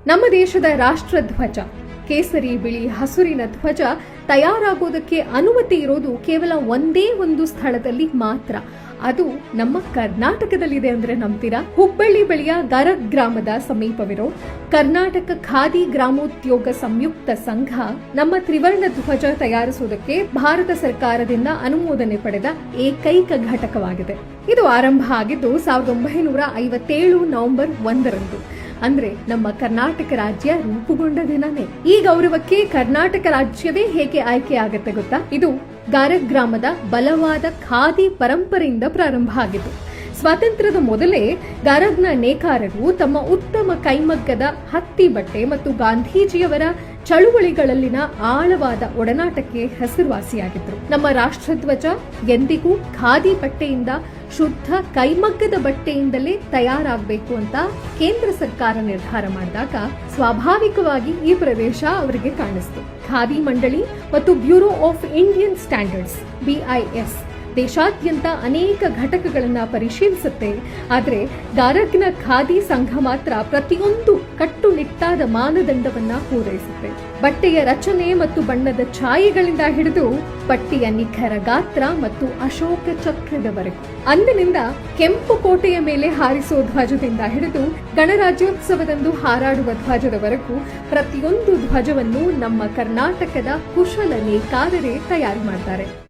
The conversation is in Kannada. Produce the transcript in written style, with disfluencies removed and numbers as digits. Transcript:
ನಮ್ಮ ದೇಶದ ರಾಷ್ಟ್ರ ಧ್ವಜ ಕೇಸರಿ ಬಿಳಿ ಹಸುರಿನ ಧ್ವಜ ತಯಾರಾಗೋದಕ್ಕೆ ಅನುಮತಿ ಇರೋದು ಕೇವಲ ಒಂದೇ ಒಂದು ಸ್ಥಳದಲ್ಲಿ ಮಾತ್ರ. ಅದು ನಮ್ಮ ಕರ್ನಾಟಕದಲ್ಲಿದೆ ಅಂದ್ರೆ ನಂಬ್ತೀರಾ? ಹುಬ್ಬಳ್ಳಿ ಬಳಿಯ ಗರಗ್ ಗ್ರಾಮದ ಸಮೀಪವಿರೋ ಕರ್ನಾಟಕ ಖಾದಿ ಗ್ರಾಮೋದ್ಯೋಗ ಸಂಯುಕ್ತ ಸಂಘ ನಮ್ಮ ತ್ರಿವರ್ಣ ಧ್ವಜ ತಯಾರಿಸುವುದಕ್ಕೆ ಭಾರತ ಸರ್ಕಾರದಿಂದ ಅನುಮೋದನೆ ಪಡೆದ ಏಕೈಕ ಘಟಕವಾಗಿದೆ. ಇದು ಆರಂಭ ಆಗಿದ್ದು 1957 ನವೆಂಬರ್ 1ರಂದು. ಅಂದ್ರೆ ನಮ್ಮ ಕರ್ನಾಟಕ ರಾಜ್ಯ ರೂಪುಗೊಂಡ ದಿನನೇ. ಈ ಗೌರವಕ್ಕೆ ಕರ್ನಾಟಕ ರಾಜ್ಯವೇ ಹೇಗೆ ಆಯ್ಕೆ ಆಗುತ್ತೆ ಗೊತ್ತಾ? ಇದು ಗರಗ್ ಗ್ರಾಮದ ಬಲವಾದ ಖಾದಿ ಪರಂಪರೆಯಿಂದ ಪ್ರಾರಂಭ ಆಗಿತ್ತು. ಸ್ವಾತಂತ್ರ್ಯದ ಮೊದಲೇ ಗರಗ್ನ ನೇಕಾರರು ತಮ್ಮ ಉತ್ತಮ ಕೈಮಗ್ಗದ ಹತ್ತಿ ಬಟ್ಟೆ ಮತ್ತು ಗಾಂಧೀಜಿಯವರ ಚಳುವಳಿಗಳಲ್ಲಿನ ಆಳವಾದ ಒಡನಾಟಕ್ಕೆ ಹೆಸರುವಾಸಿಯಾಗಿದ್ರು. ನಮ್ಮ ರಾಷ್ಟ್ರಧ್ವಜ ಎಂದಿಗೂ ಖಾದಿ ಬಟ್ಟೆಯಿಂದ, ಶುದ್ಧ ಕೈಮಗ್ಗದ ಬಟ್ಟೆಯಿಂದಲೇ ತಯಾರಾಗಬೇಕು ಅಂತ ಕೇಂದ್ರ ಸರ್ಕಾರ ನಿರ್ಧಾರ ಮಾಡಿದಾಗ ಸ್ವಾಭಾವಿಕವಾಗಿ ಈ ಪ್ರದೇಶ ಅವರಿಗೆ ಕಾಣಿಸ್ತು. ಖಾದಿ ಮಂಡಳಿ ಮತ್ತು bureau of Indian standards BIS ದೇಶಾದ್ಯಂತ ಅನೇಕ ಘಟಕಗಳನ್ನ ಪರಿಶೀಲಿಸುತ್ತೆ. ಆದರೆ ಗರಗ್ನ ಖಾದಿ ಸಂಘ ಮಾತ್ರ ಪ್ರತಿಯೊಂದು ಕಟ್ಟುನಿಟ್ಟಾದ ಮಾನದಂಡವನ್ನ ಪೂರೈಸುತ್ತೆ. ಬಟ್ಟೆಯ ರಚನೆ ಮತ್ತು ಬಣ್ಣದ ಛಾಯೆಗಳಿಂದ ಹಿಡಿದು ಪಟ್ಟಿಯ ನಿಖರ ಗಾತ್ರ ಮತ್ತು ಅಶೋಕ ಚಕ್ರದವರೆಗೂ, ಅಂದಿನಿಂದ ಕೆಂಪು ಕೋಟೆಯ ಮೇಲೆ ಹಾರಿಸುವ ಧ್ವಜದಿಂದ ಹಿಡಿದು ಗಣರಾಜ್ಯೋತ್ಸವದಂದು ಹಾರಾಡುವ ಧ್ವಜದವರೆಗೂ ಪ್ರತಿಯೊಂದು ಧ್ವಜವನ್ನು ನಮ್ಮ ಕರ್ನಾಟಕದ ಕುಶಲ ನೇಕಾರರೇ ತಯಾರು ಮಾಡ್ತಾರೆ.